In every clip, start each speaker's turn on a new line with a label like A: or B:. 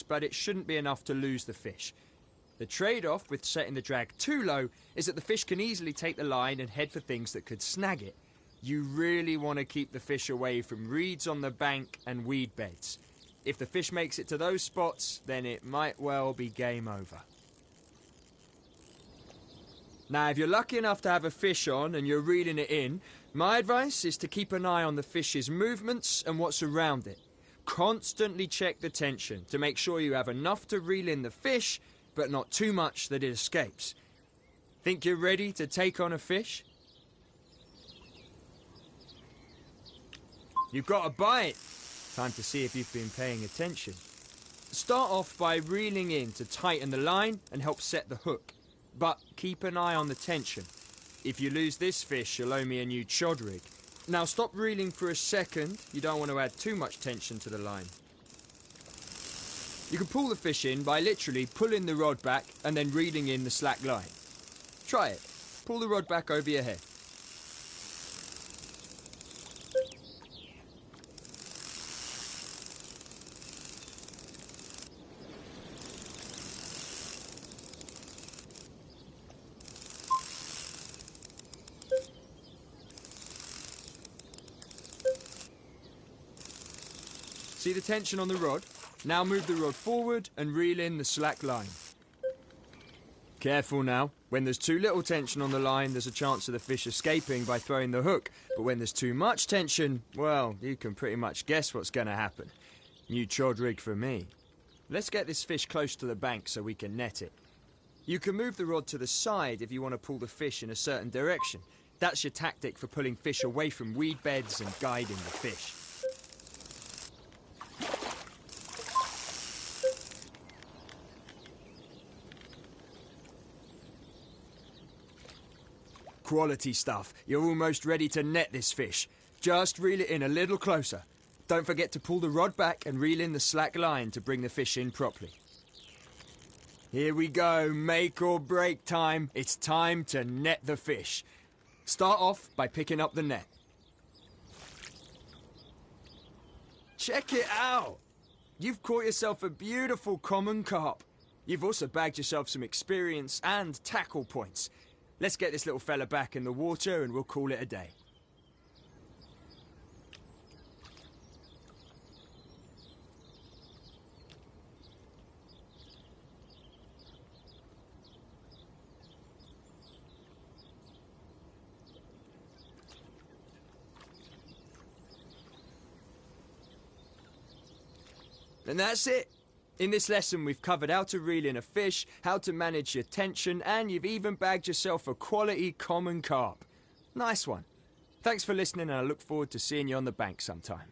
A: but it shouldn't be enough to lose the fish. The trade-off with setting the drag too low is that the fish can easily take the line and head for things that could snag it. You really want to keep the fish away from reeds on the bank and weed beds. If the fish makes it to those spots, then it might well be game over. Now, if you're lucky enough to have a fish on and you're reeling it in, my advice is to keep an eye on the fish's movements and what's around it. Constantly check the tension to make sure you have enough to reel in the fish, but not too much that it escapes. Think you're ready to take on a fish? You've got a bite. Time to see if you've been paying attention. Start off by reeling in to tighten the line and help set the hook. But keep an eye on the tension. If you lose this fish, you'll owe me a new chod rig. Now stop reeling for a second. You don't want to add too much tension to the line. You can pull the fish in by literally pulling the rod back and then reeling in the slack line. Try it. Pull the rod back over your head. See the tension on the rod? Now move the rod forward and reel in the slack line. Careful now. When there's too little tension on the line, there's a chance of the fish escaping by throwing the hook. But when there's too much tension, well, you can pretty much guess what's going to happen. New chod rig for me. Let's get this fish close to the bank so we can net it. You can move the rod to the side if you want to pull the fish in a certain direction. That's your tactic for pulling fish away from weed beds and guiding the fish. Quality stuff. You're almost ready to net this fish. Just reel it in a little closer. Don't forget to pull the rod back and reel in the slack line to bring the fish in properly. Here we go, make or break time. It's time to net the fish. Start off by picking up the net. Check it out! You've caught yourself a beautiful common carp. You've also bagged yourself some experience and tackle points. Let's get this little fella back in the water and we'll call it a day. And that's it. In this lesson, we've covered how to reel in a fish, how to manage your tension, and you've even bagged yourself a quality common carp. Nice one. Thanks for listening, and I look forward to seeing you on the bank sometime.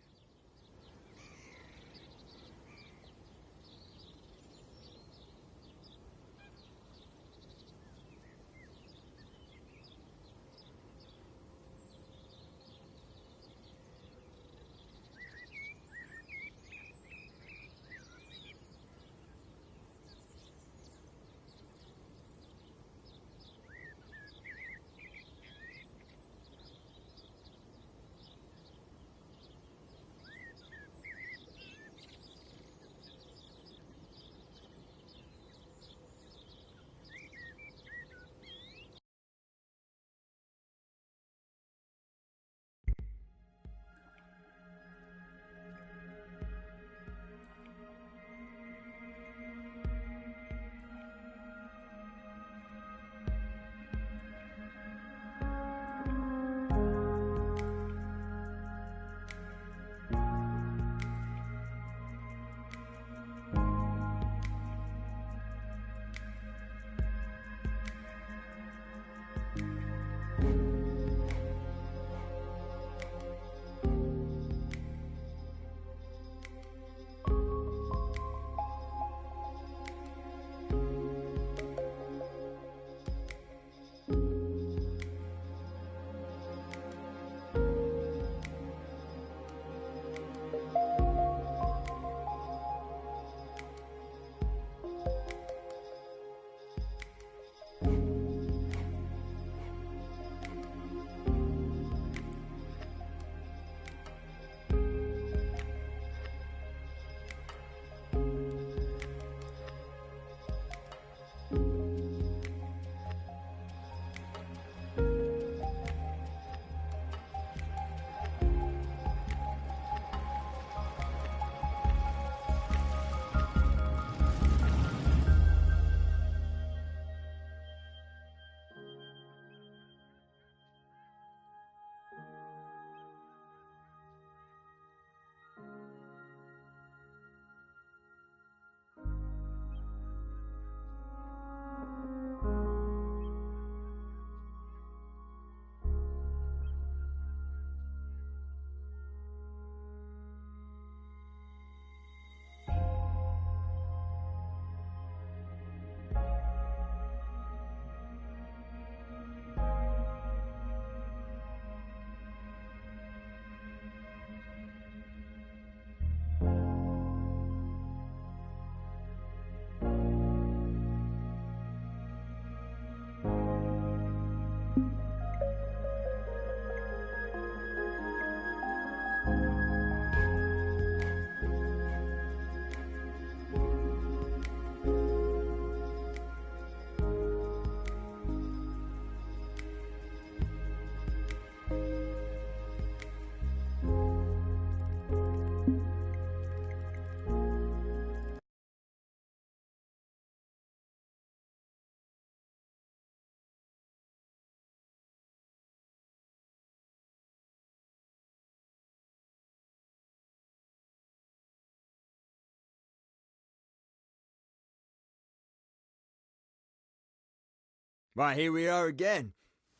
A: Right, here we are again.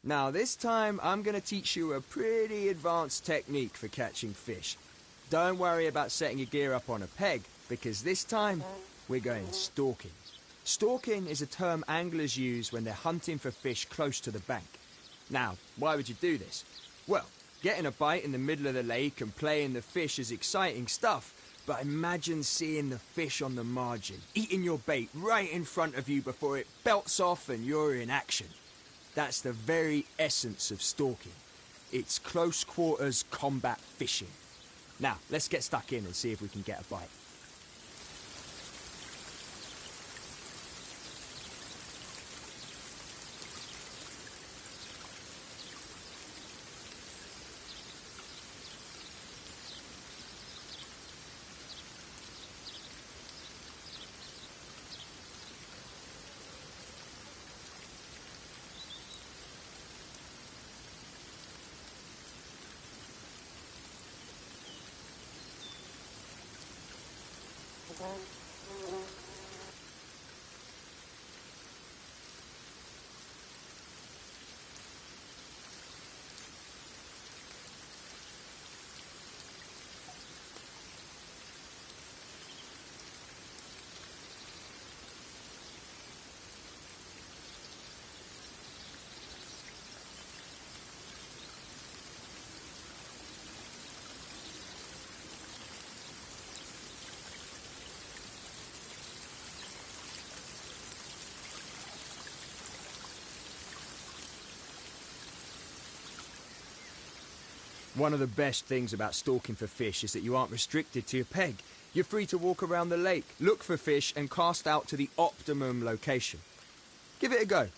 A: Now, this time I'm going to teach you a pretty advanced technique for catching fish. Don't worry about setting your gear up on a peg, because this time we're going stalking. Stalking is a term anglers use when they're hunting for fish close to the bank. Now, why would you do this? Well, getting a bite in the middle of the lake and playing the fish is exciting stuff, but imagine seeing the fish on the margin, eating your bait right in front of you before it belts off and you're in action. That's the very essence of stalking. It's close quarters combat fishing. Now, let's get stuck in and see if we can get a bite. One of the best things about stalking for fish is that you aren't restricted to your peg. You're free to walk around the lake, look for fish, and cast out to the optimum location. Give it a go.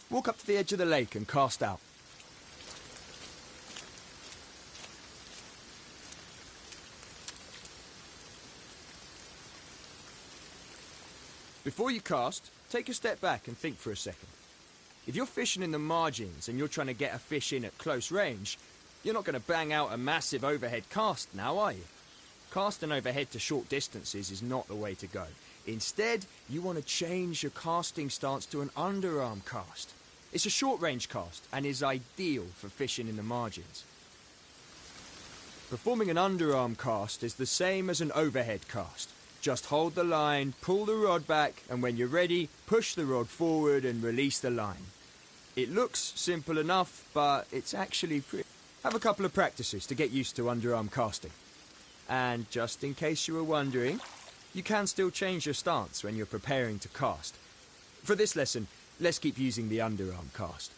A: Walk up to the edge of the lake and cast out. Before you cast, take a step back and think for a second. If you're fishing in the margins and you're trying to get a fish in at close range, you're not going to bang out a massive overhead cast now, are you? Casting overhead to short distances is not the way to go. Instead, you want to change your casting stance to an underarm cast. It's a short-range cast and is ideal for fishing in the margins. Performing an underarm cast is the same as an overhead cast. Just hold the line, pull the rod back, and when you're ready, push the rod forward and release the line. It looks simple enough, but it's actually pretty... Have a couple of practices to get used to underarm casting. And just in case you were wondering, you can still change your stance when you're preparing to cast. For this lesson, let's keep using the underarm cast.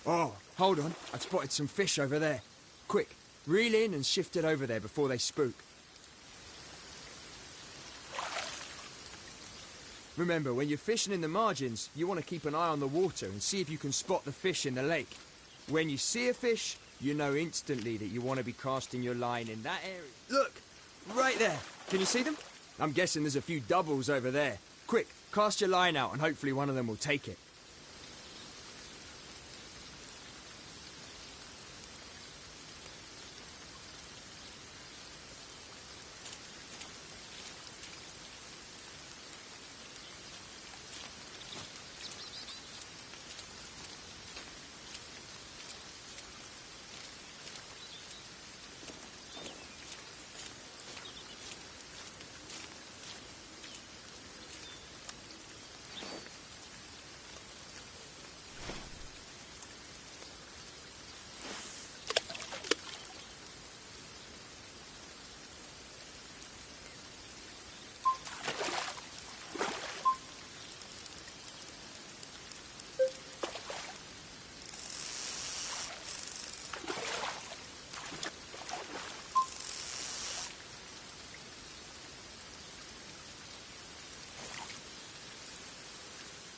A: Oh, hold on. I've spotted some fish over there. Quick, reel in and shift it over there before they spook. Remember, when you're fishing in the margins, you want to keep an eye on the water and see if you can spot the fish in the lake. When you see a fish, you know instantly that you want to be casting your line in that area. Look, right there. Can you see them? I'm guessing there's a few doubles over there. Quick, cast your line out and hopefully one of them will take it.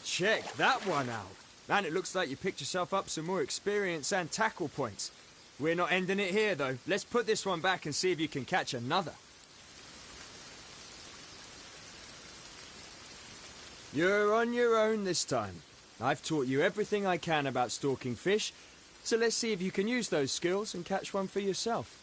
A: Check that one out. Man, it looks like you picked yourself up some more experience and tackle points. We're not ending it here, though. Let's put this one back and see if you can catch another. You're on your own this time. I've taught you everything I can about stalking fish, so let's see if you can use those skills and catch one for yourself.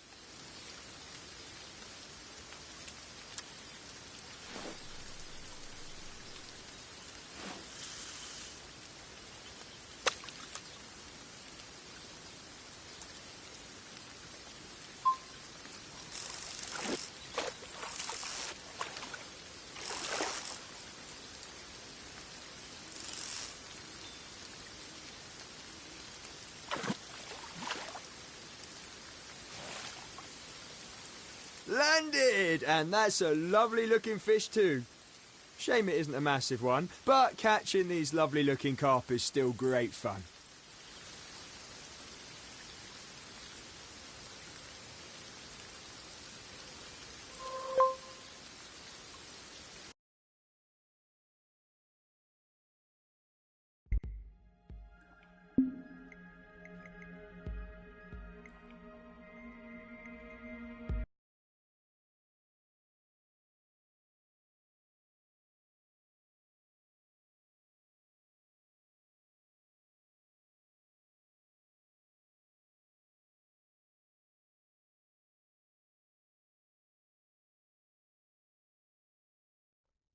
A: Landed! And that's a lovely looking fish too. Shame it isn't a massive one, but catching these lovely looking carp is still great fun.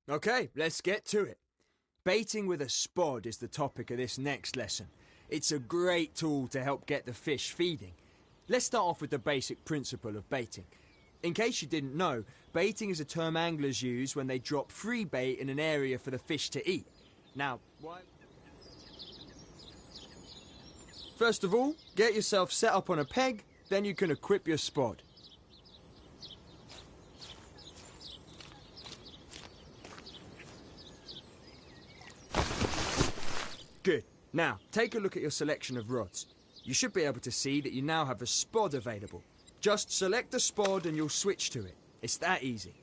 A: Okay, let's get to it. Baiting with a spod is the topic of this next lesson. It's a great tool to help get the fish feeding. Let's start off with the basic principle of baiting. In case you didn't know, baiting is a term anglers use when they drop free bait in an area for the fish to eat. Now, why? First of all, get yourself set up on a peg, then you can equip your spod. Good. Now, take a look at your selection of rods. You should be able to see that you now have a spod available. Just select the spod and you'll switch to it. It's that easy.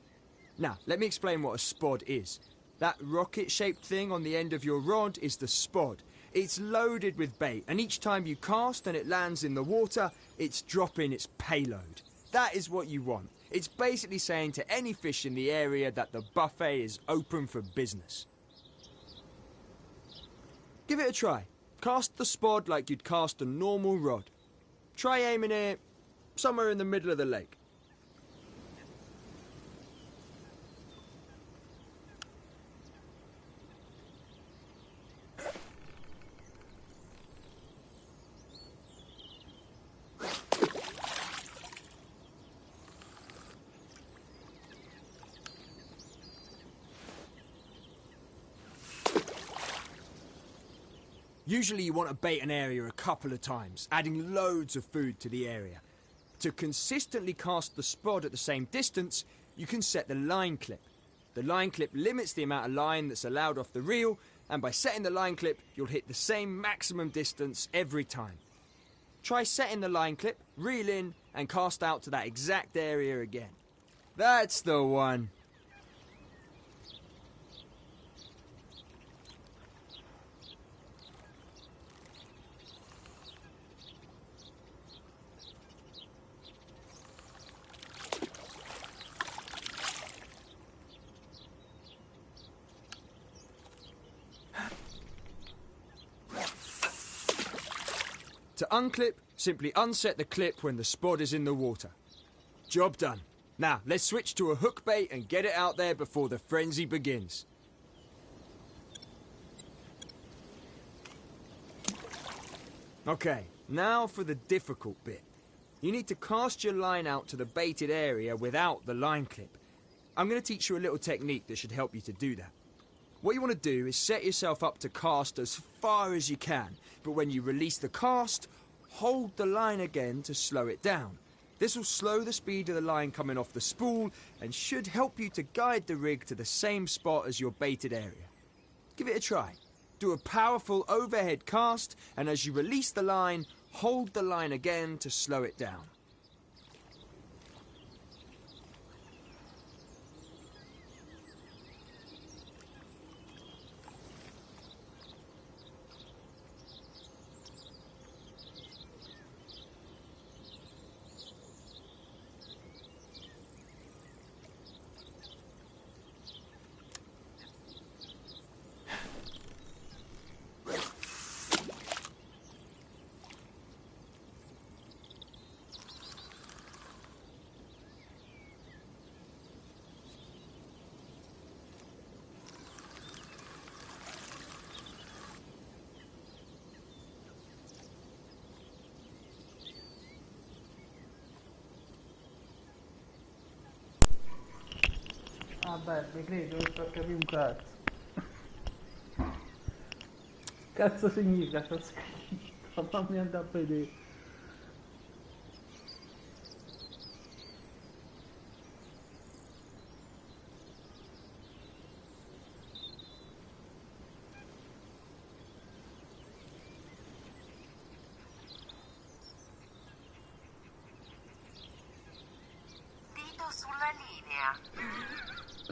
A: Now, let me explain what a spod is. That rocket-shaped thing on the end of your rod is the spod. It's loaded with bait, and each time you cast and it lands in the water, it's dropping its payload. That is what you want. It's basically saying to any fish in the area that the buffet is open for business. Give it a try. Cast the spod like you'd cast a normal rod. Try aiming it somewhere in the middle of the lake. Usually you want to bait an area a couple of times, adding loads of food to the area. To consistently cast the spod at the same distance, you can set the line clip. The line clip limits the amount of line that's allowed off the reel, and by setting the line clip, you'll hit the same maximum distance every time. Try setting the line clip, reel in, and cast out to that exact area again. That's the one. To unclip, simply unset the clip when the spod is in the water. Job done. Now, let's switch to a hook bait and get it out there before the frenzy begins. Okay, now for the difficult bit. You need to cast your line out to the baited area without the line clip. I'm going to teach you a little technique that should help you to do that. What you want to do is set yourself up to cast as far as you can, but when you release the cast, hold the line again to slow it down. This will slow the speed of the line coming off the spool and should help you to guide the rig to the same spot as your baited area. Give it a try. Do a powerful overhead cast, and as you release the line, hold the line again to slow it down.
B: Vabbè, mi credo, non sto a capire un cazzo. Cazzo significa sta scritto? Fammi andare a vedere.
C: Dito sulla linea.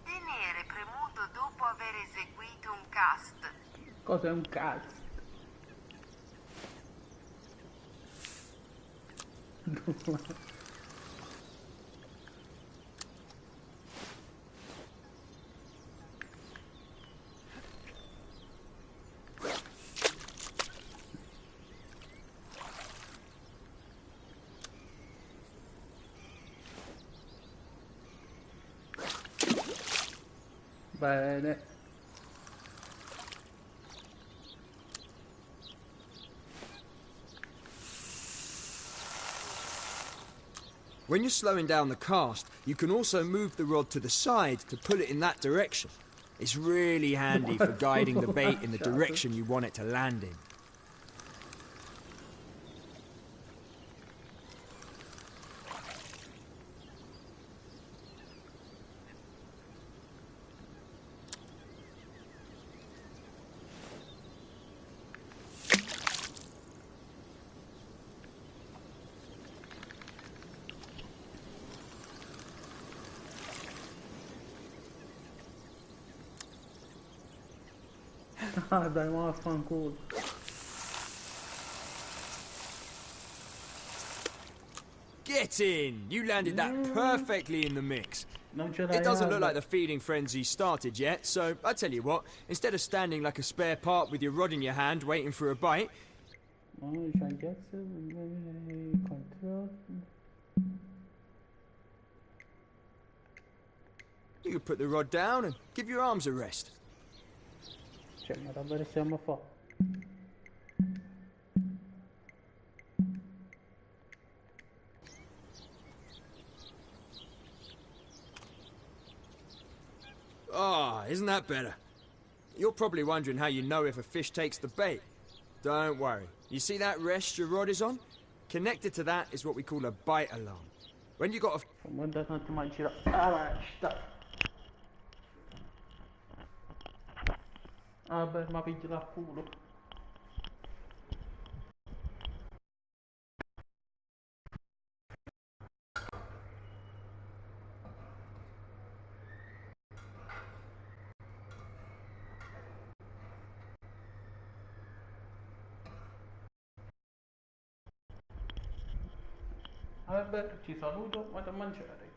C: Tenere premuto dopo aver eseguito un cast.
B: Cos'è un cazzo? Bene.
A: When you're slowing down the cast, you can also move the rod to the side to pull it in that direction. It's really handy for guiding the bait in the direction you want it to land in.
B: Ah, dai, ma vaffanculo.
A: Get in! You landed that perfectly in the mix.
B: Non ce
A: It
B: l'hai
A: doesn't look
B: Alba.
A: like the feeding frenzy started yet, so I tell you what, instead of standing like a spare part with your rod in your hand waiting for a bite,
B: Non c'hai cazzo. Controllo.
A: you could put the rod down and give your arms a rest.
B: Cioè, ma davvero stiamo a fare?
A: Ah, isn't that better? You're probably wondering how you know if a fish takes the bait. Don't worry. You see that rest your rod is on? Connected to that is what we call a bite alarm. When you got a...
B: Fammi andare un attimo a girare. Ah, vai, sta. Ah, beh, ma piglia a culo. Vabbè, ci saluto, vado a mangiare.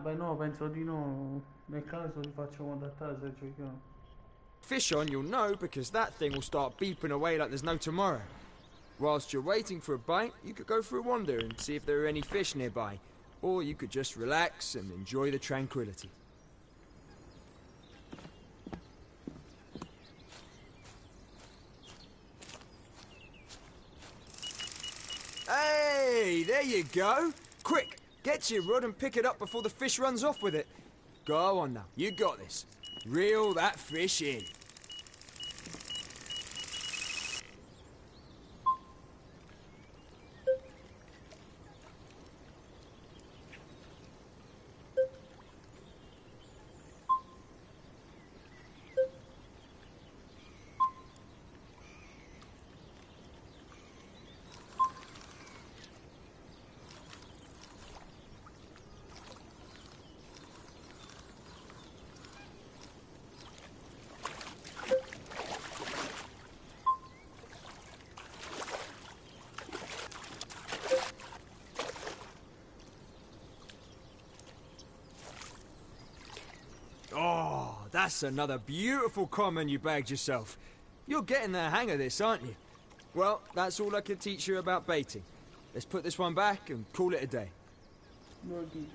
B: beh no, penso di no. Nel caso ti faccio contattare se giochiamo.
A: Fish on, you'll know because that thing will start beeping away like there's no tomorrow. Whilst you're waiting for a bite, you could go for a wander and see if there are any fish nearby. Or you could just relax and enjoy the tranquility. Hey, there you go. Quick, get to your rod and pick it up before the fish runs off with it. Go on now, you got this. Reel that fish in. Oh, that's another beautiful common you bagged yourself. You're getting the hang of this, aren't you? Well, that's all I can teach you about baiting. Let's put this one back and call it a day.
B: Lo dico.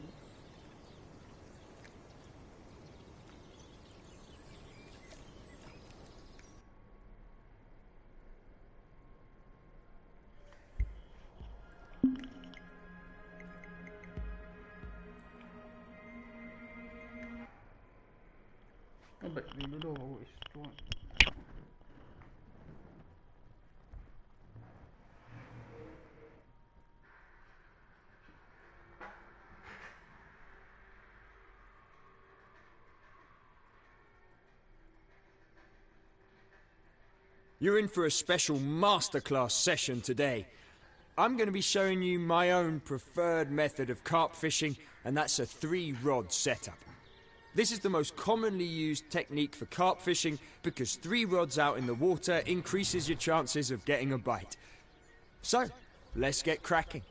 B: Vabbè, vedo dopo questo.
A: You're in for a special masterclass session today. I'm going to be showing you my own preferred method of carp fishing, and that's a 3-rod setup. This is the most commonly used technique for carp fishing because 3 rods out in the water increases your chances of getting a bite. So, let's get cracking.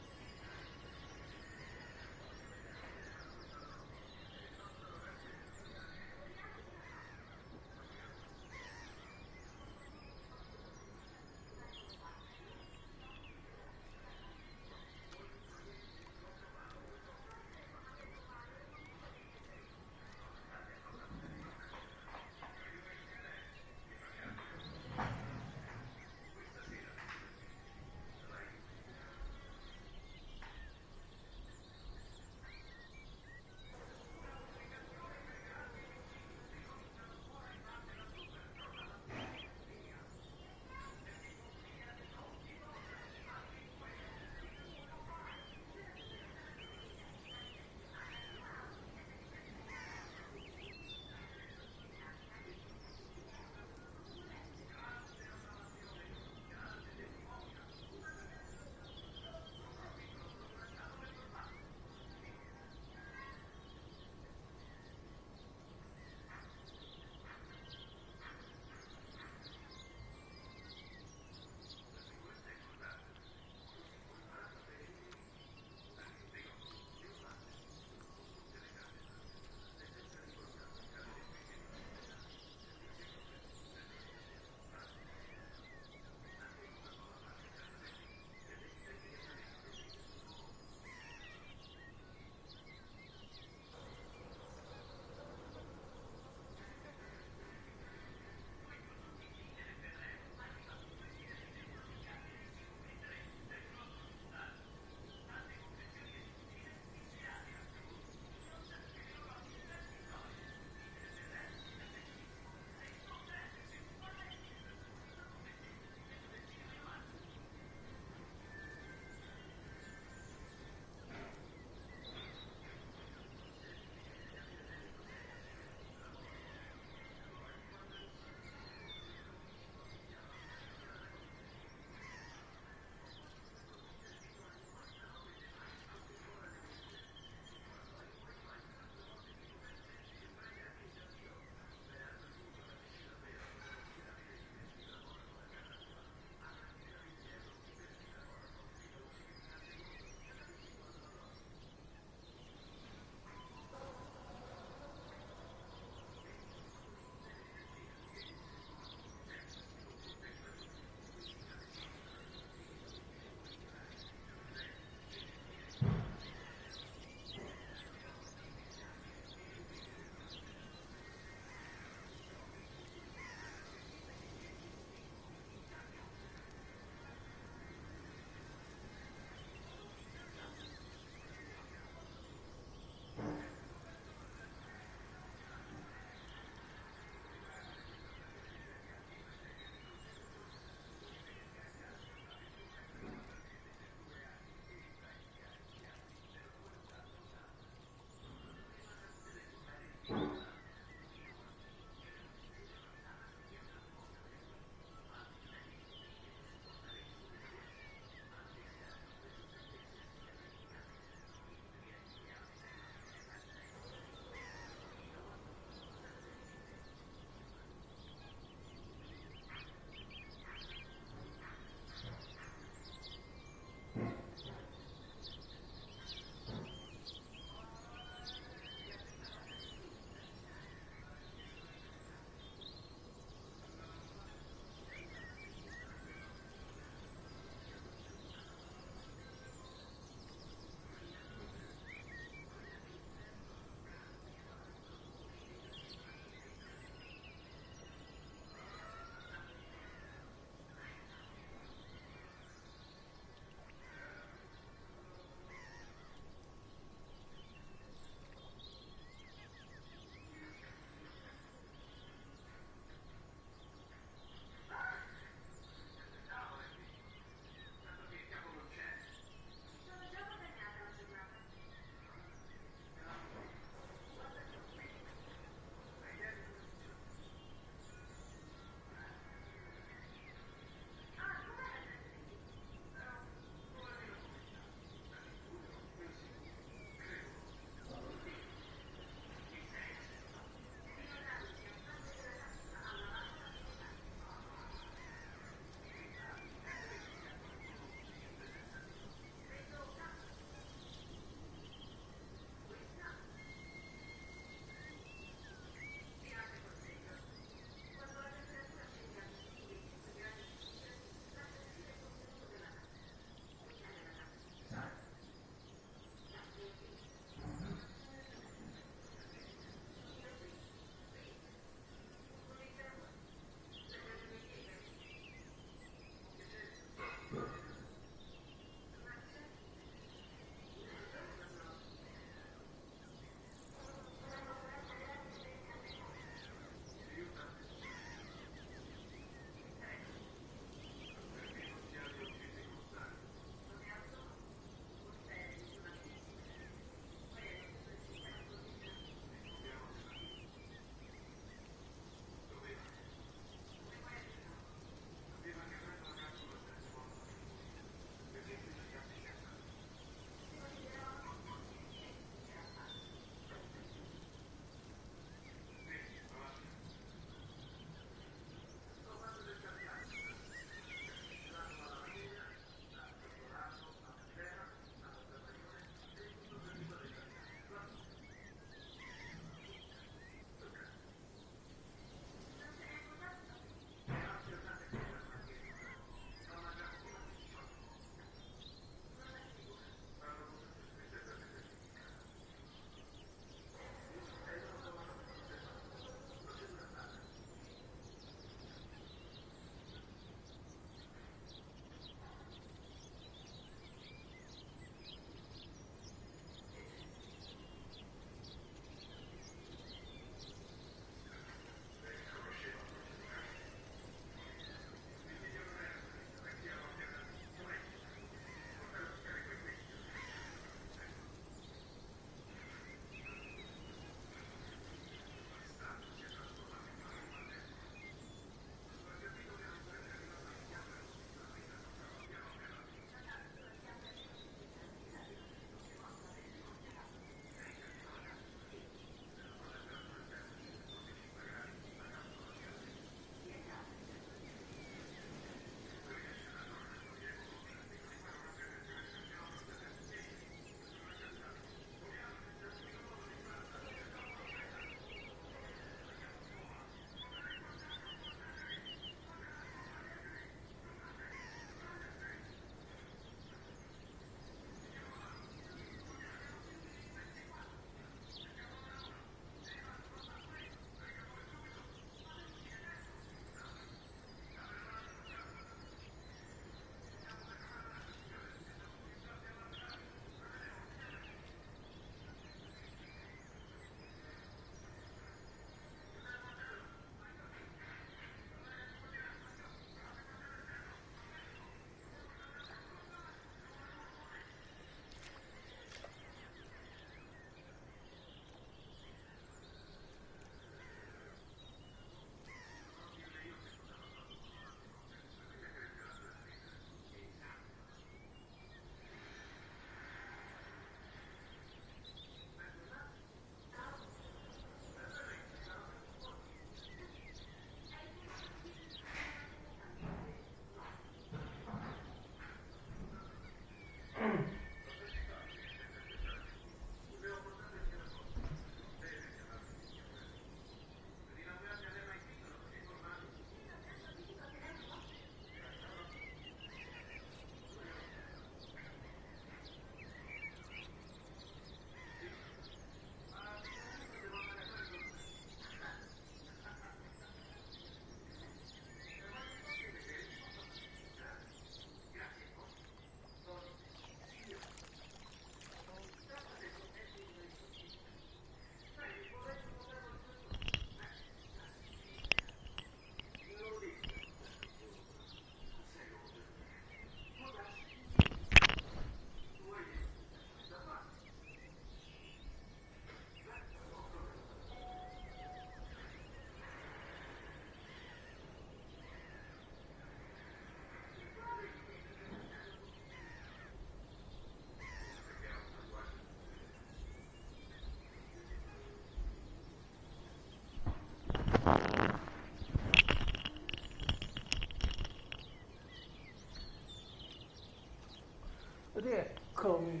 B: Rieccomi.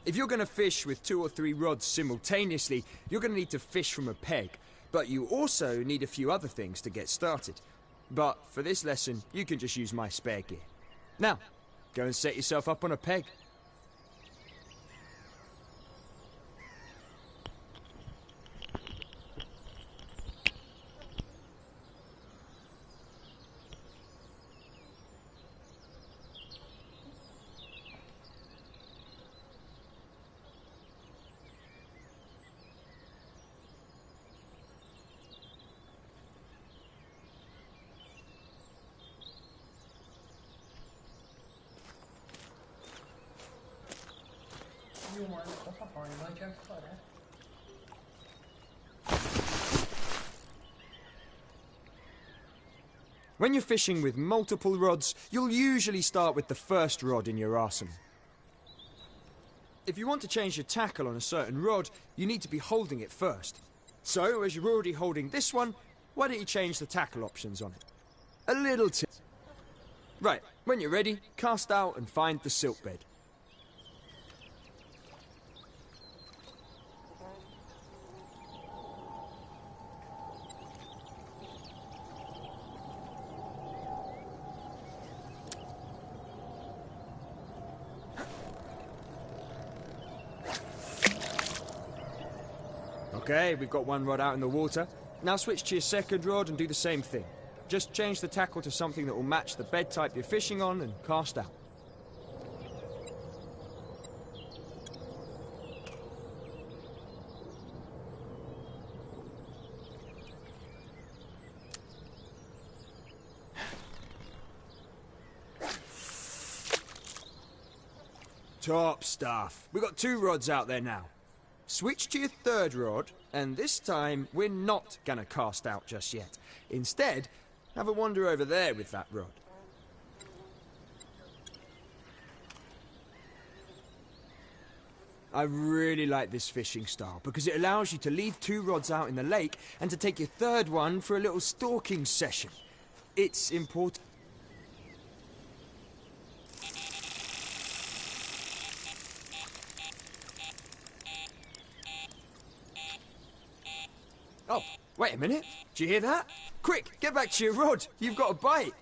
A: If you're going to fish with 2 or 3 rods simultaneously, you're going to need to fish from a peg. But you also need a few other things to get started. But for this lesson, you can just use my spare gear. Now, go and set yourself up on a peg.
B: Io mando cosa fai? Vai già a fare?
A: When you're fishing with multiple rods, you'll usually start with the first rod in your arsenal. If you want to change your tackle on a certain rod, you need to be holding it first. So, as you're already holding this one, why don't you change the tackle options on it? A little tip. Right, when you're ready, cast out and find the silk bed. Okay, we've got one rod out in the water. Now switch to your second rod and do the same thing. Just change the tackle to something that will match the bed type you're fishing on and cast out. Top stuff. We've got 2 rods out there now. Switch to your third rod, and this time we're not gonna cast out just yet. Instead, have a wander over there with that rod. I really like this fishing style because it allows you to leave 2 rods out in the lake and to take your third one for a little stalking session. It's important. Oh, wait a minute. Did you hear that? Quick, get back to your rod. You've got a bite.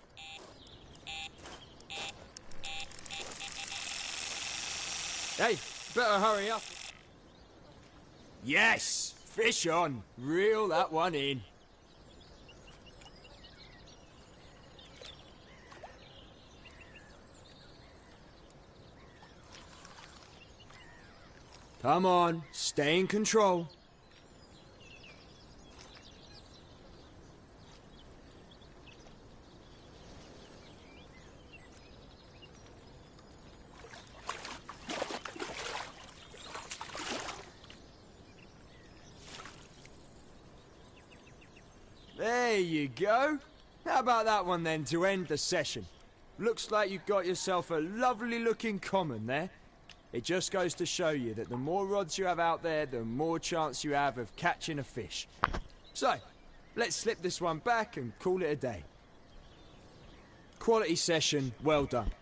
A: Hey, better hurry up. Yes! Fish on. Reel that one in. Come on, stay in control. There you go. How about that one then to end the session? Looks like you've got yourself a lovely looking common there. It just goes to show you that the more rods you have out there, the more chance you have of catching a fish. So, let's slip this one back and call it a day. Quality session, well done.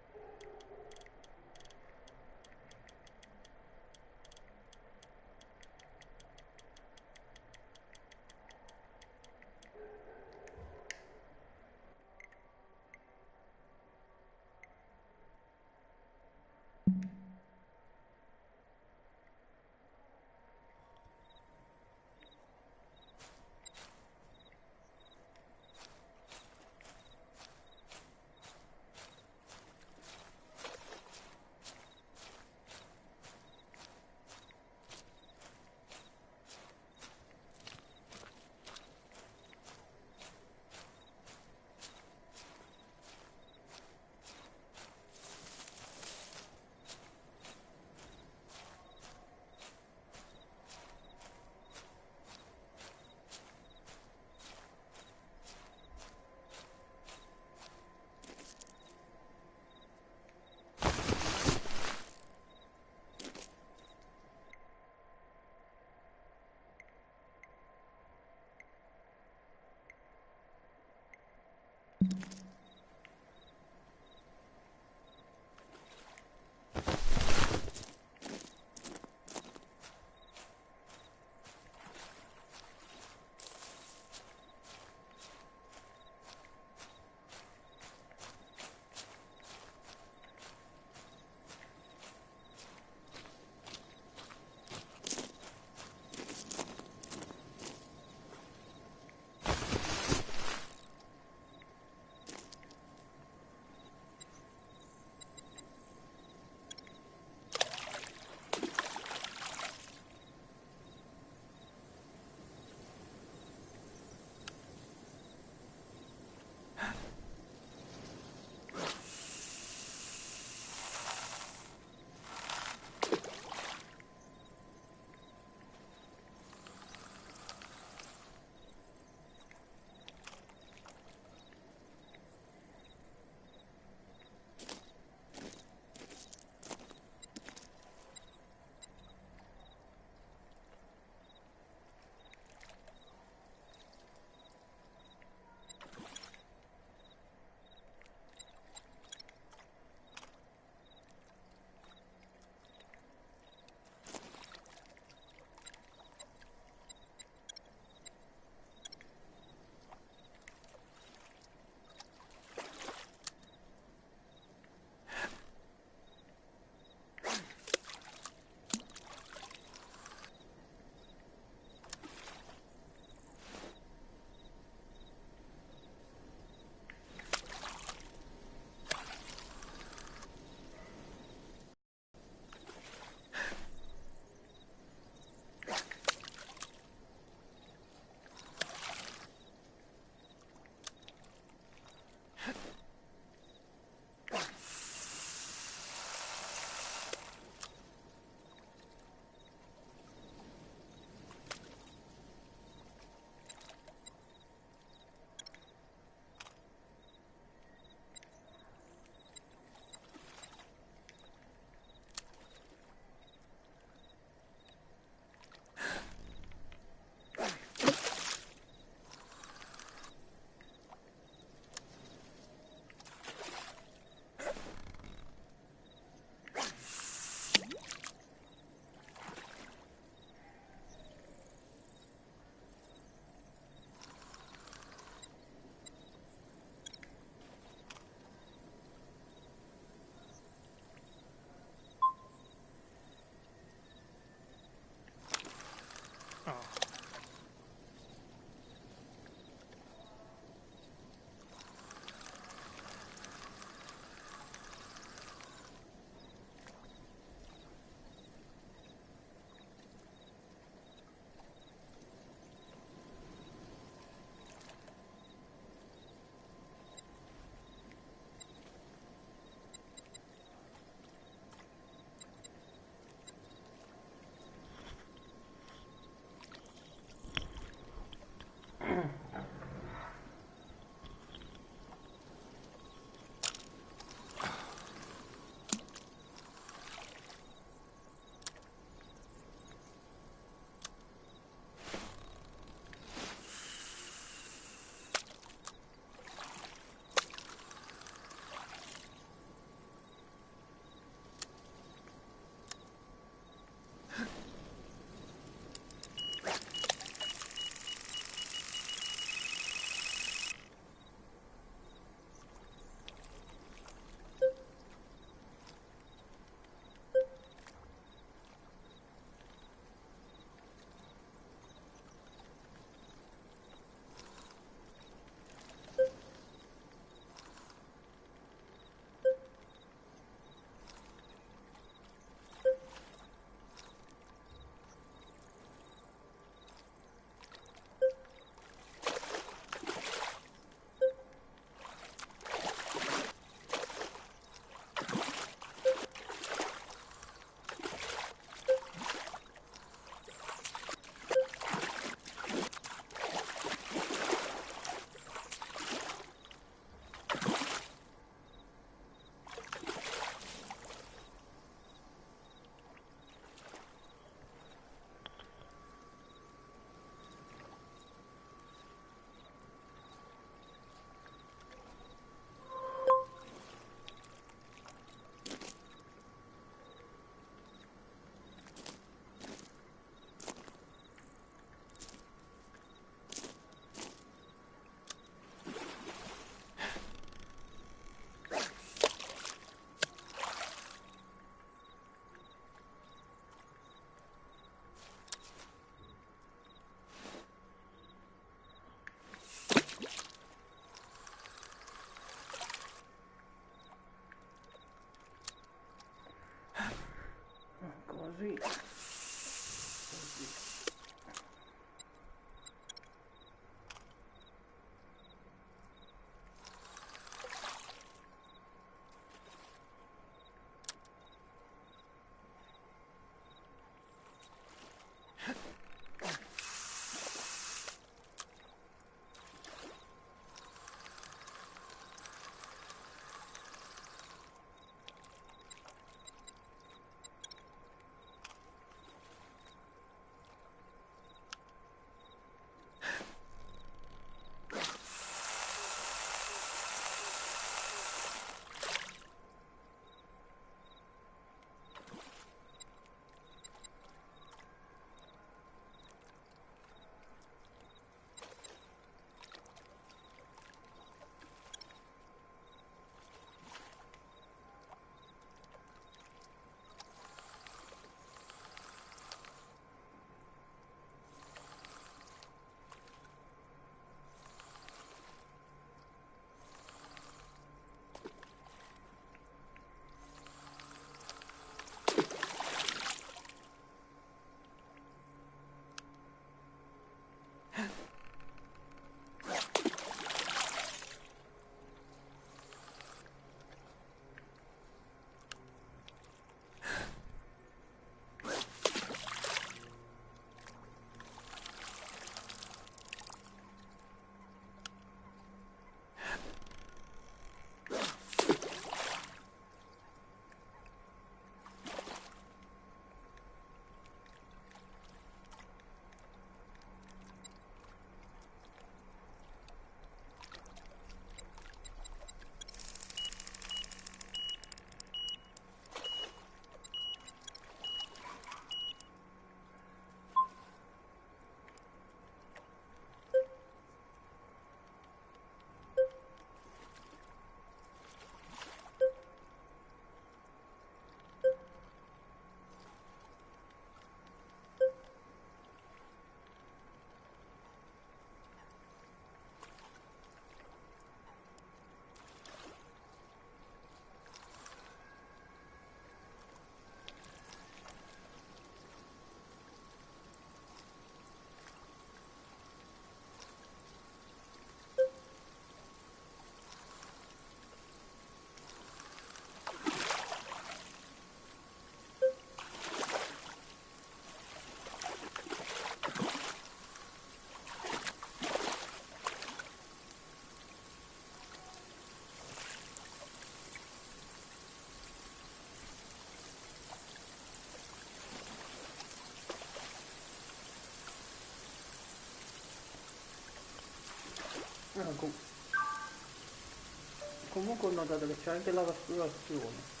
B: Comunque ho notato che c'è anche la rassicurazione.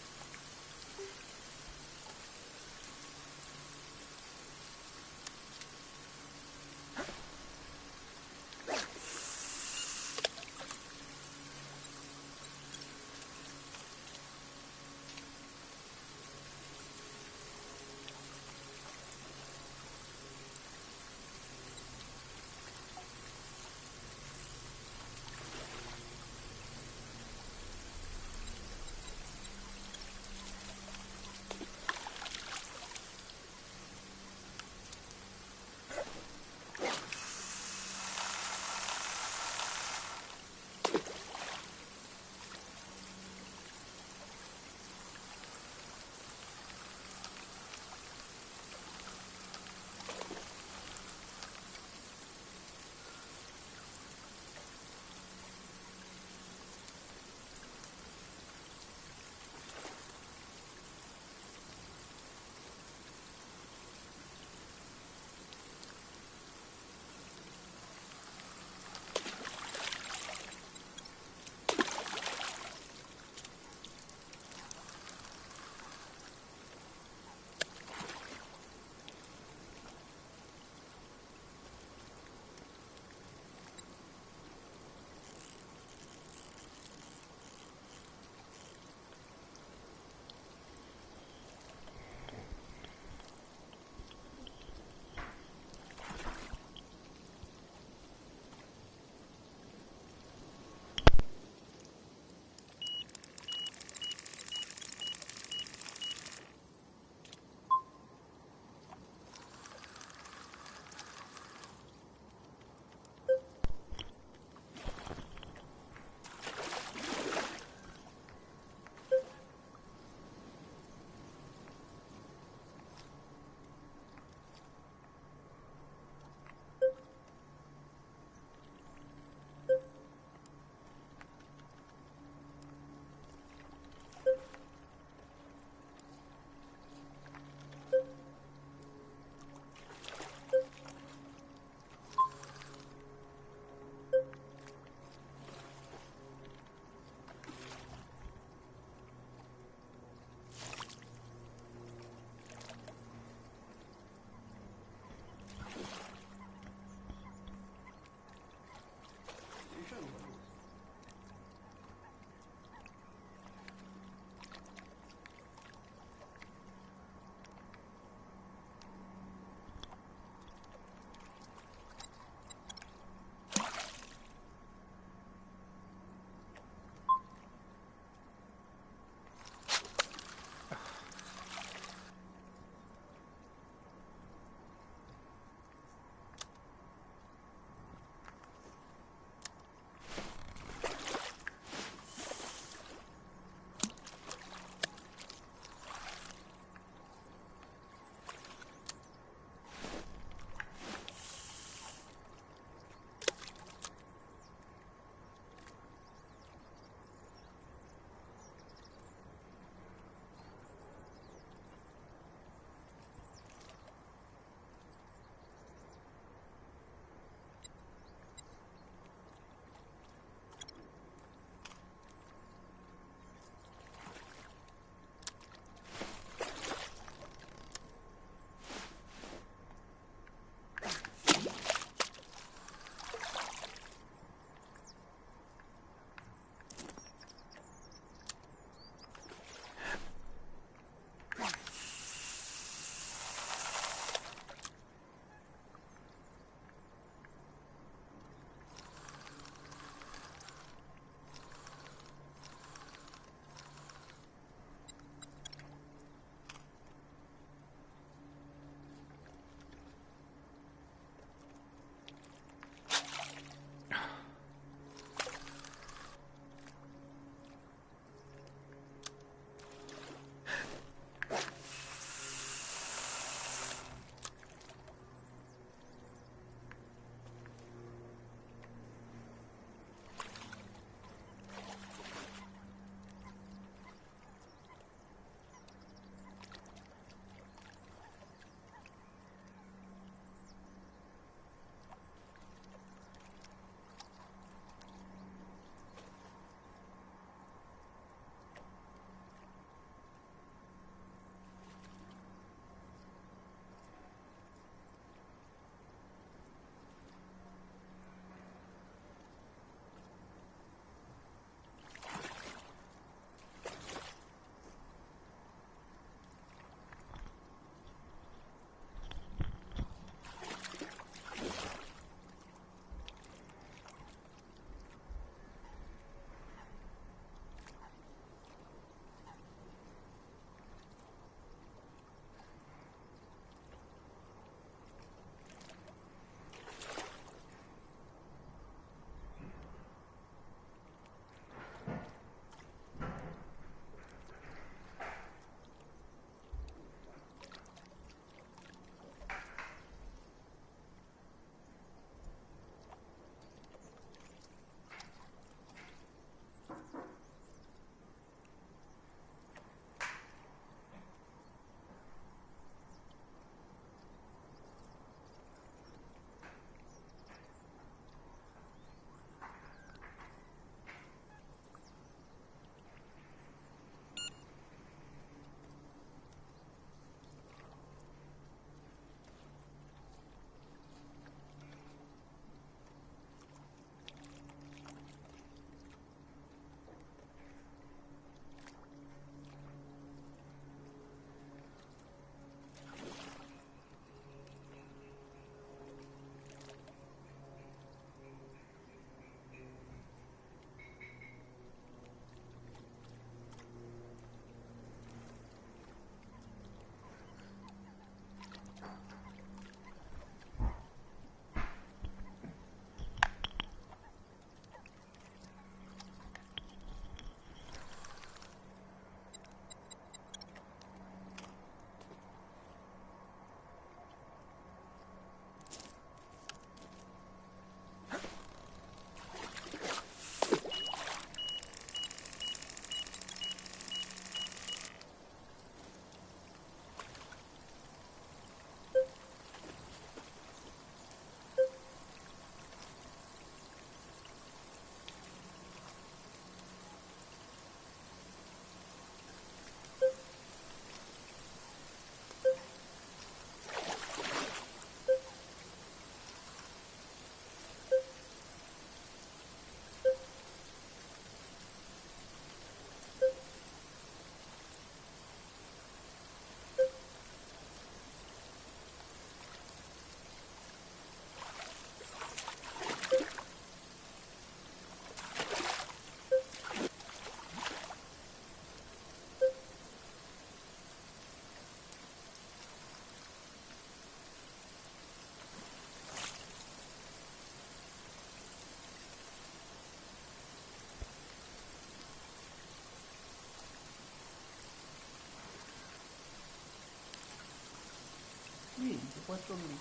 B: questo lì.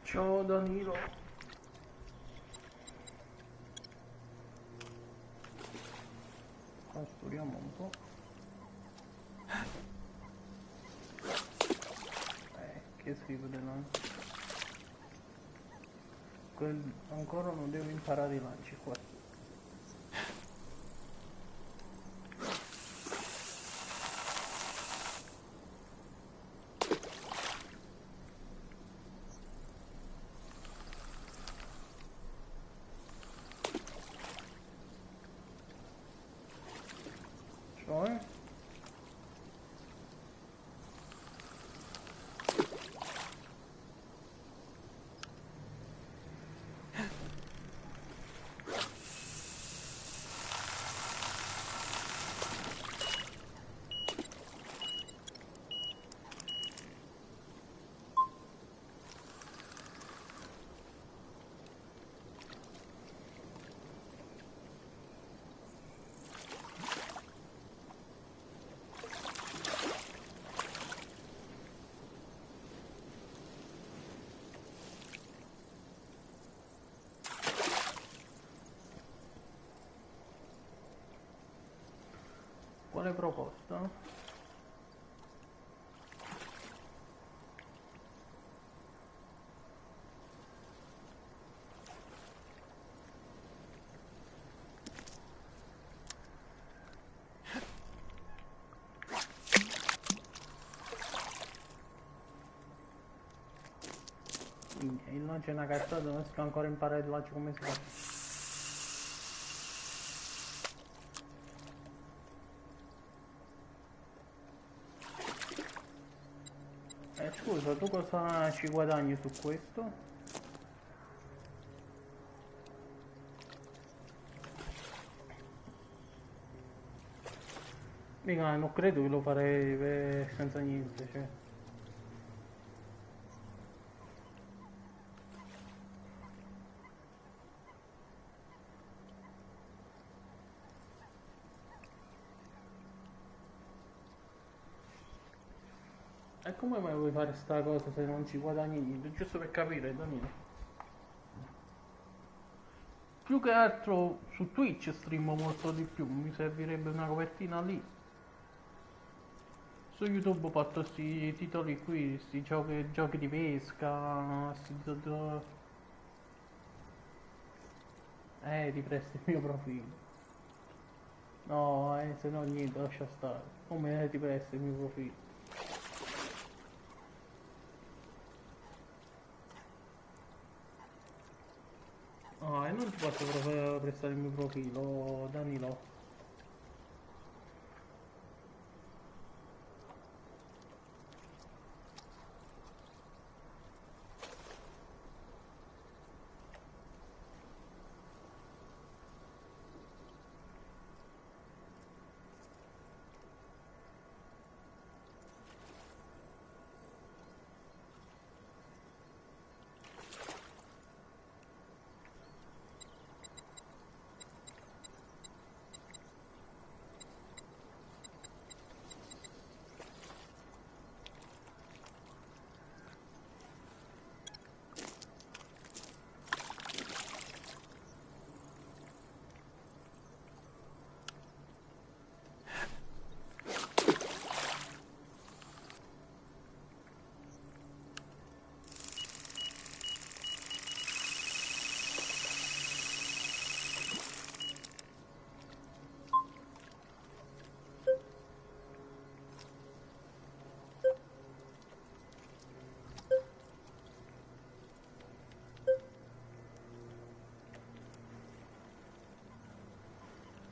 B: Ciao Danilo. Casturiamo un po'. Che schifo della... Ancora non devo imparare i lanci qua. Cioè? Quale proposta? Il lancio è una cazzata, non si può ancora imparare il lancio come si fa. Scusa, tu cosa ci guadagni su questo? Mica, non credo che lo farei senza niente, cioè. E come mai vuoi fare sta cosa se non ci guadagni niente? Giusto per capire, Danilo. Più che altro su Twitch streamo molto di più, mi servirebbe una copertina lì. Su YouTube ho fatto sti titoli qui, sti giochi di pesca, ti presto il mio profilo. No, se no niente, lascia stare. Come ti presto il mio profilo? Ah, e non ti posso prestare il mio profilo, Danilo.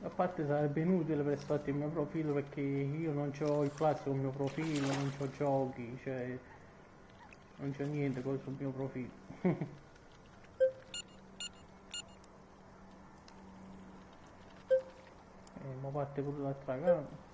B: A parte sarebbe inutile prestarti il mio profilo perché io non ho il Plus sul mio profilo, non ho giochi, cioè non c'è niente sul mio profilo. Ma parte pure l'altra gamba.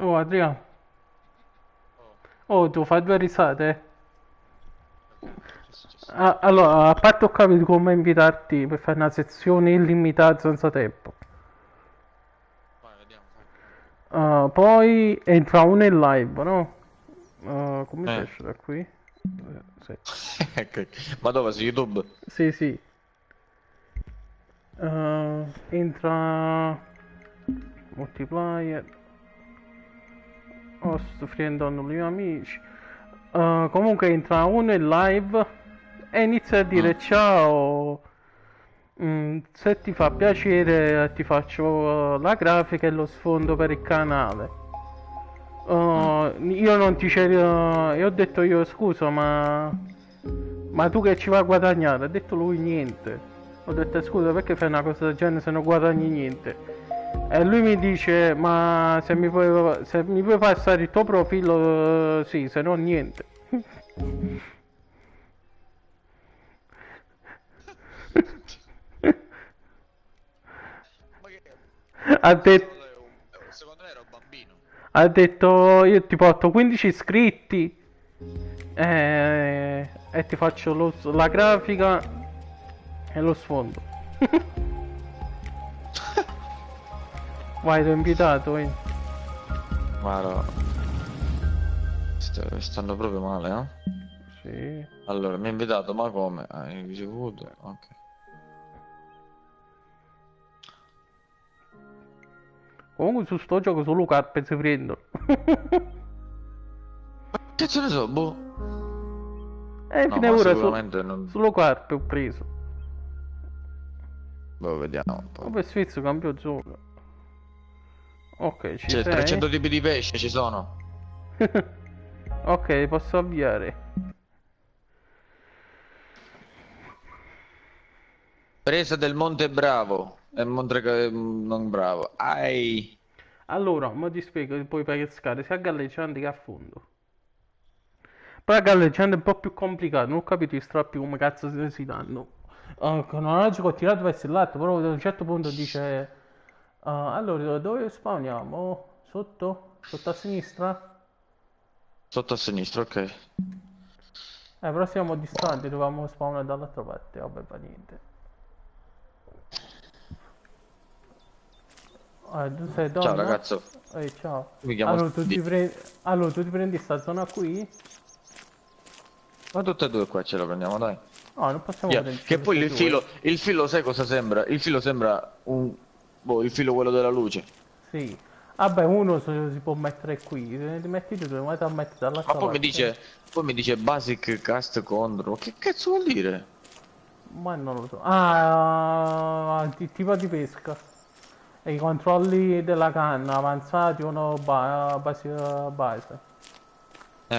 B: Oh Adriano, oh tu fai due risate.
D: Che è successo?
B: Allora, a parte ho capito come invitarti per fare una sezione illimitata senza tempo.
D: Vai, vediamo, vai, vai.
B: Poi entra uno in live, no? Come si
D: Eh.
B: esce da qui? Sì,
D: Ok. Ma dove? Su YouTube?
B: sì. Sì. Entra multiplayer, host, friend only amici. Comunque entra uno in live e inizia a
D: Mm.
B: dire ciao. Se ti fa piacere ti faccio la grafica e lo sfondo per il canale.
D: Mm.
B: Io non ti c'ero. E ho detto io scusa ma tu che ci vai a guadagnare? Ha detto lui niente. Ho detto scusa perché fai una cosa del genere se non guadagni niente? E lui mi dice ma se mi puoi passare il tuo profilo sì, se no niente.
D: Ma che...
B: Ha detto
D: Secondo me era un bambino.
B: Ha detto io ti porto 15 iscritti e ti faccio la grafica e lo sfondo. Vai, ti ho invitato.
D: Guarda, stanno proprio male, eh?
B: Sì.
D: Allora, mi ha invitato, ma come? Hai ricevuto? Ok.
B: Comunque su sto gioco solo carpe si prendono.
D: Che ce ne so, boh. No,
B: Fine
D: ma
B: ora
D: sicuramente non...
B: solo carpe ho preso.
D: Boh, vediamo un po'.
B: Vabbè, Sfizio cambio gioco. Ok, ci
D: Cioè,
B: sei?
D: 300 tipi di pesce ci sono.
B: Ok, posso avviare.
D: Presa del Monte Bravo. E Monte... non Bravo. Ai...
B: Allora, ma ti spiego, puoi pescare sia a galleggiante che a fondo. Poi a galleggiante è un po' più complicato, non ho capito i strappi come cazzo si danno. Con un logico ho tirato verso l'alto, però ad un certo punto dice... allora, dove spawniamo? Sotto? Sotto a sinistra?
D: Sotto a sinistra, ok.
B: Però siamo distanti, dovevamo spawnare dall'altra parte, vabbè, fa niente. Tu sei
D: Ciao
B: donna?
D: ragazzo,
B: Ciao.
D: mi chiamo
B: Allora, tu ti prendi sta zona qui?
D: Ma tutte e due qua ce la prendiamo, dai.
B: No, non possiamo
D: Yeah.
B: prenderci
D: Che
B: tutte
D: poi
B: e due.
D: il filo sai cosa sembra? Il filo sembra un... Boh, il filo quello della luce.
B: Sì. Vabbè, uno si può mettere qui, ti metti tu, dove vai a mettere
D: Ma
B: dall'altra parte?
D: poi mi dice basic cast contro. Che cazzo vuol dire?
B: Ma non lo so. Tipo di pesca. E i controlli della canna avanzati o no base.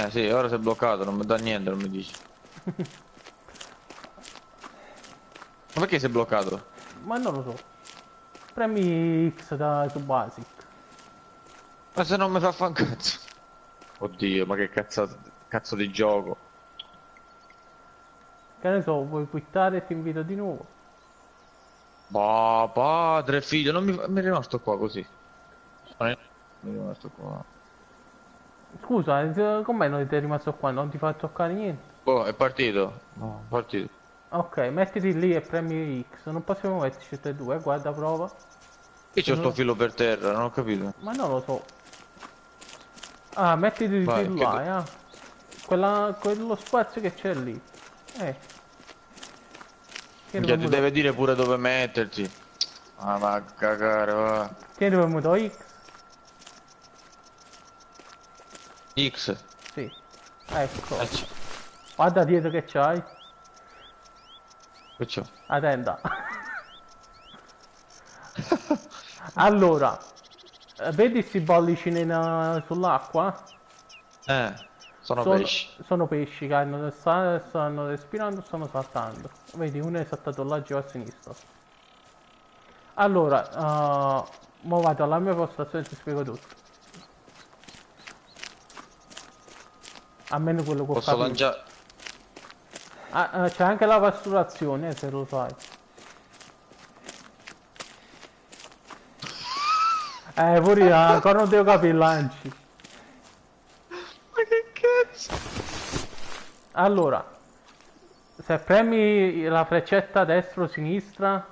D: Sì, ora si è bloccato, non mi dà niente, non mi dice. Ma perché si è bloccato?
B: Ma non lo so. Premi X su basic.
D: Ma se non mi fa un cazzo. Oddio, ma che cazzo di gioco.
B: Che ne so, vuoi quittare e ti invito di nuovo.
D: Bah, padre, figlio, non mi è rimasto qua così. Mi è rimasto qua.
B: Scusa, com'è non ti è rimasto qua? Non ti fa toccare niente?
D: Boh, è partito. No, è partito.
B: Ok, mettiti lì e premi X. Non possiamo metterci tutte e due, guarda, prova.
D: Io
B: Se
D: c'ho sto
B: no-
D: filo per terra, non ho capito.
B: Ma non lo so. Mettiti
D: Vai,
B: di là, eh. Quello spazio che c'è lì. Eh, che
D: minchia, ti
B: dobbiamo do?
D: deve dire pure dove metterti. Ah, va a cagare, va.
B: Che dobbiamo do X?
D: X.
B: Sì. Ecco.
D: C.
B: Guarda dietro che c'hai.
D: Che c'ho?
B: La tenda. Allora, vedi sti bollicini sull'acqua?
D: Eh, sono
B: Sono,
D: pesci.
B: sono pesci che stanno respirando, stanno saltando. Vedi, uno è saltato là giù a sinistra. Allora, mo vado alla mia postazione e ti spiego tutto. Almeno quello che ho
D: Posso
B: capito.
D: lanciare...
B: C'è anche la pasturazione, se lo sai. Pure ancora non devo capire il lanci.
D: Ma che cazzo?
B: Allora, se premi la freccetta destra o sinistra...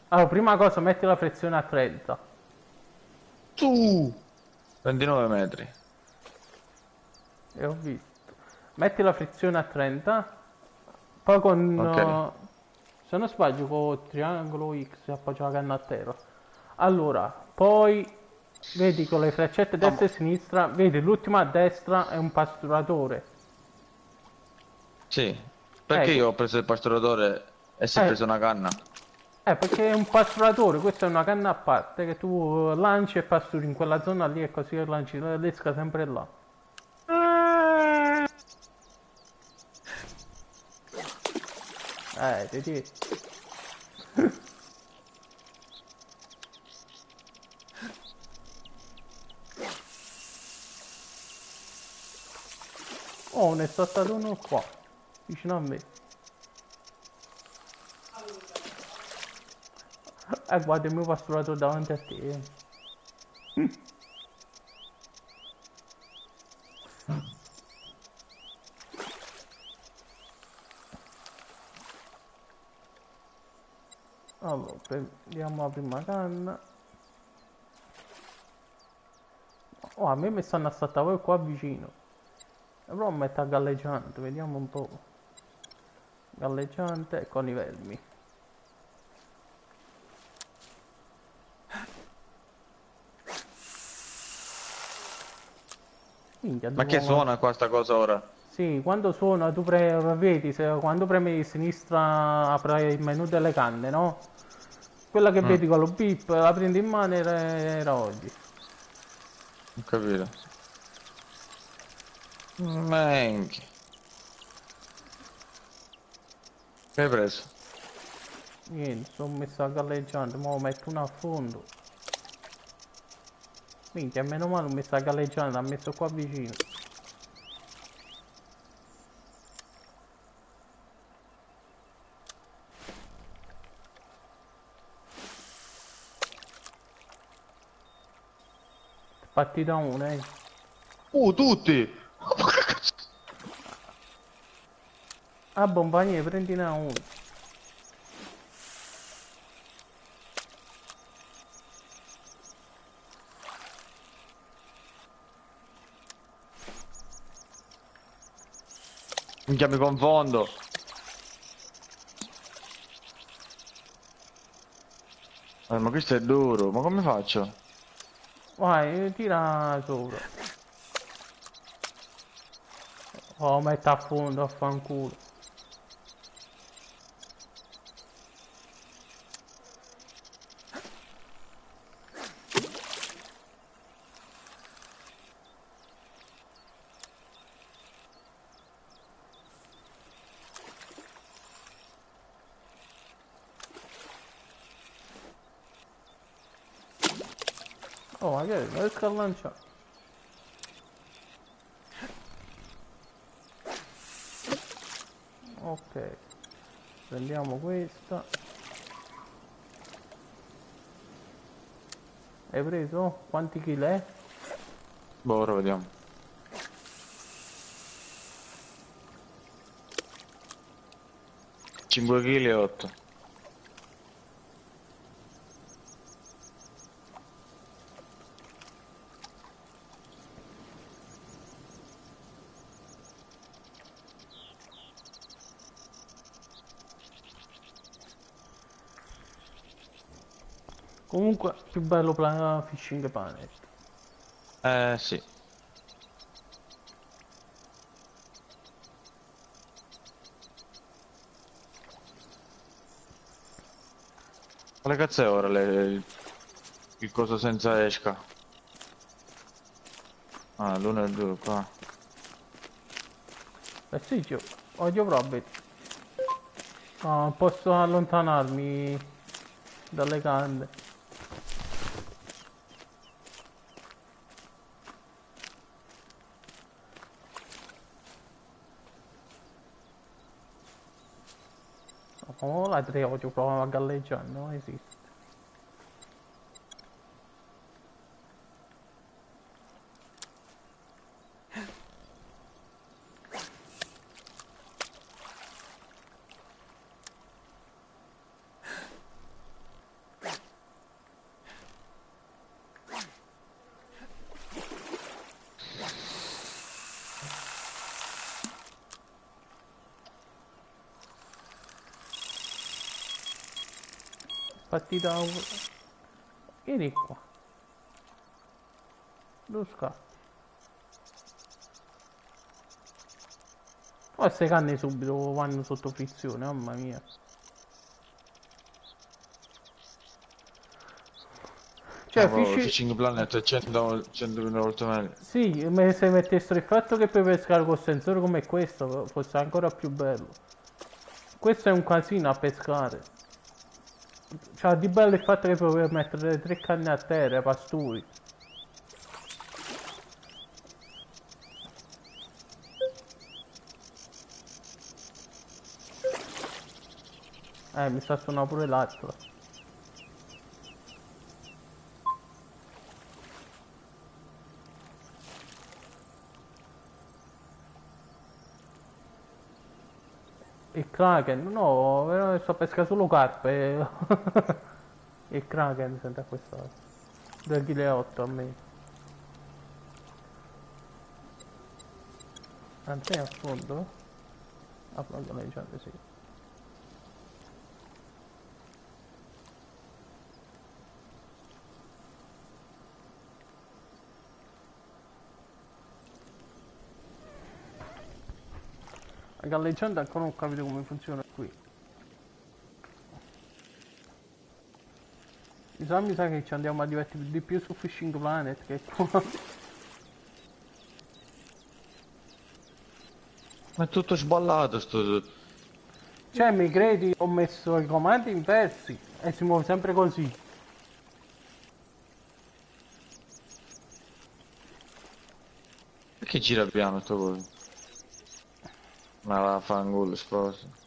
B: Allora, prima cosa metti la frizione a 30.
D: Tu! 29 metri.
B: E ho visto. Metti la frizione a 30. Poi con...
D: Ok.
B: se non sbaglio con triangolo X appoggia la canna a terra. Allora, poi... Vedi con le freccette
D: Ah,
B: destra e sinistra, vedi l'ultima a destra è un pasturatore.
D: sì. Perché
B: Ecco,
D: io ho preso il pasturatore e si è preso una canna?
B: perché è un pasturatore, questa è una canna a parte che tu lanci e pasturi in quella zona lì e così lanci l'esca sempre là. Vedi. Oh, ne è saltato uno qua, vicino a me. Guarda il mio pasturatore davanti a te. Allora, prendiamo la prima canna. Oh, a me mi stanno assaltando qua vicino. Però mi metto a galleggiante, vediamo un po'. Galleggiante con i vermi. Minchia,
D: Ma che
B: devo...
D: suona qua sta cosa ora?
B: Sì, quando suona tu vedi, quando premi sinistra apre il menu delle canne, no? Quella che
D: Mm,
B: vedi con lo beep, la prendi in mano e era oggi.
D: ho capito. Menchi. Che hai preso?
B: Niente, sono messo a galleggiante, ma metto una a fondo. Minchia, meno male ho messo a galleggiante, l'ha messo qua vicino. Partita 1, eh.
D: Tutti!
B: Ah, bombanie, prendine uno.
D: Minchia, mi confondo. Ma questo è duro, ma come faccio?
B: Vai, tira sopra. Oh, metto a fondo, a fanculo. Oh, ma che è? Non riesco a lanciare. Ok, prendiamo questa. Hai preso? Quanti chili è?
D: Boh, ora vediamo. 5 kg e 8.
B: Comunque, più bello fishing planet.
D: Sì. Quale cazzo è ora il coso senza esca? Ah, l'1 e il 2 qua.
B: Sì, voglio proprio. Ah, posso allontanarmi dalle canne. Oh, la 3 voglio provare a galleggiare, non esiste. partita... Vieni qua. Dove scappi? Queste canne subito vanno sotto frizione, mamma mia. Cioè,
D: Fishing Planet è 100.000 volte meglio.
B: Sì, se mettessero il fatto che puoi pescare col sensore come questo, fosse ancora più bello. Questo è un casino a pescare. Cioè, di bello il fatto che puoi mettere le 3 canne a terra, pasturi. Mi sta suonando pure l'altro. Il Kraken, no, sto a pescare solo carpe. Il Kraken sente a quest'ora. 2,8 kg a me. Anzi è a fondo? A fondo leggiate, sì. La galleggiante ancora non ho capito come funziona qui. Mi sa che ci andiamo a divertire di più su Fishing Planet che qua.
D: Ma è tutto sballato sto...
B: Cioè, mi credi, ho messo i comandi inversi e si muove sempre così.
D: Perché gira piano sto coso? Ma va a fanculo, sposa.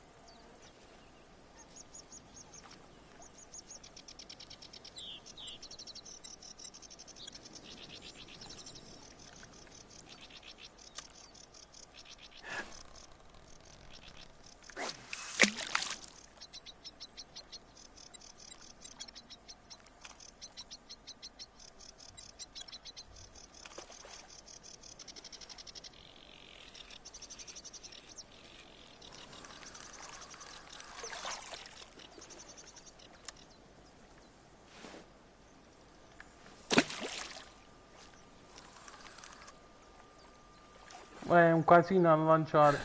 B: È un casino a lanciare.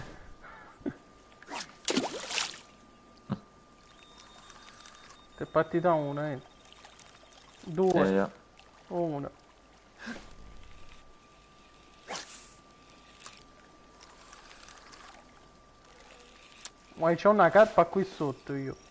B: È partita una, 2,
D: Yeah.
B: 1. Ma c'ho una carpa qui sotto io.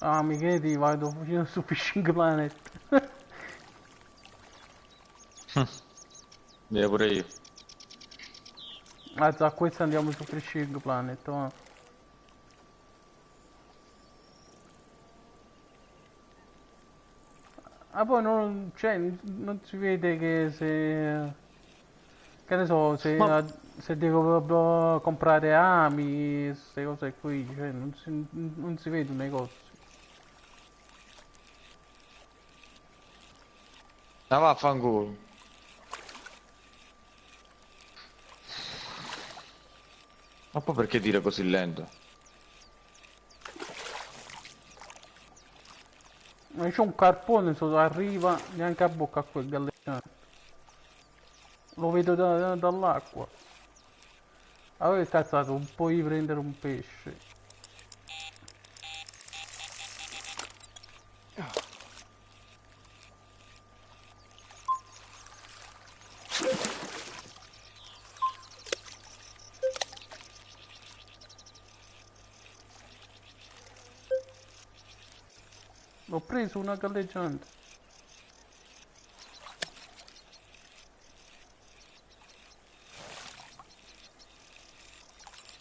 B: Ah, mi chiedi, vado su Fishing Planet.
D: Via pure io.
B: A questo andiamo su Fishing Planet, va. Ah, poi non, cioè, non si vede che se... Che ne so,
D: Ma
B: se devo proprio comprare ami, queste cose qui, cioè, non si vede un negozio.
D: vaffanculo. Ma poi perché dire così lento?
B: Ma c'è un carpone sotto, arriva neanche a bocca a quel galleggiante. Lo vedo dall'acqua. Allora che cazzato, puoi prendere un pesce. L'ho preso una galleggiante.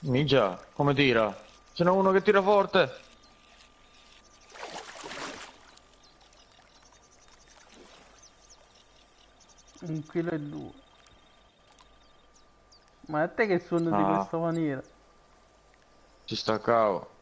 D: Minchia, come tira? Ce n'è uno che tira forte.
B: 1,2 kg. Ma a te che suona di
D: Ah,
B: questa maniera?
D: ci staccavo.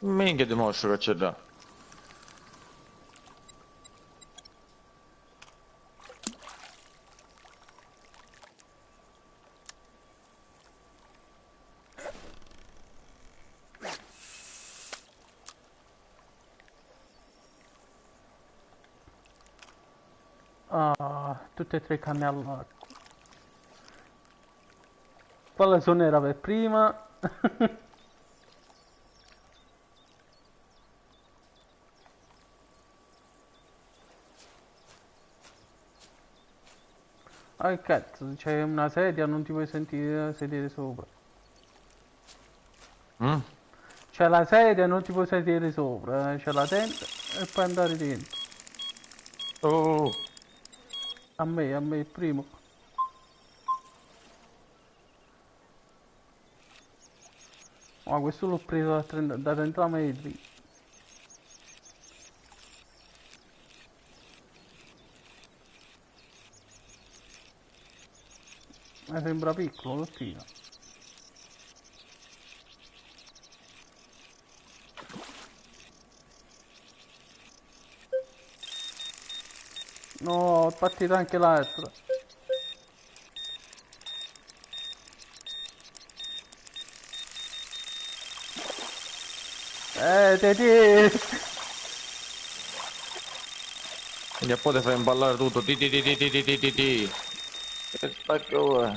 D: Minchia di mostro che c'è da.
B: Ah, tutte e tre canne all'acqua. Quale suonerà per prima? Ah, che cazzo, c'è una sedia, non ti puoi sentire sedere sopra.
D: Mm?
B: C'è la sedia, non ti puoi sedere sopra. C'è la tenda e puoi andare dentro.
D: Oh,
B: A me il primo. Ma questo l'ho preso da 30 metri. Mi sembra piccolo, lo tiro. No, è partita anche l'altra. Te.
D: e poi ti fai imballare tutto. Ti ti ti ti ti ti ti ti ti. Che spacchio è?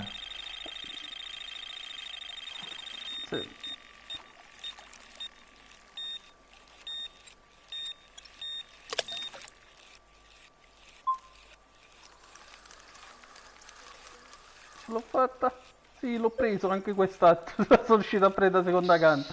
B: Sì. Ce l'ho fatta. Sì, l'ho preso anche quest'altro. Sono riuscito a prendere la seconda canna.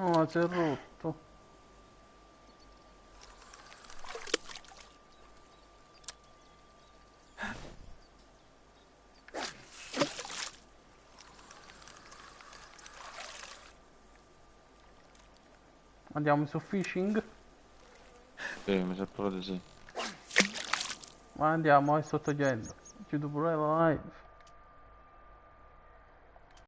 B: Oh, si è rotto. Andiamo su fishing?
D: Sì, mi sa proprio di sì.
B: Ma andiamo, sto togliendo. Chiudo pure la live.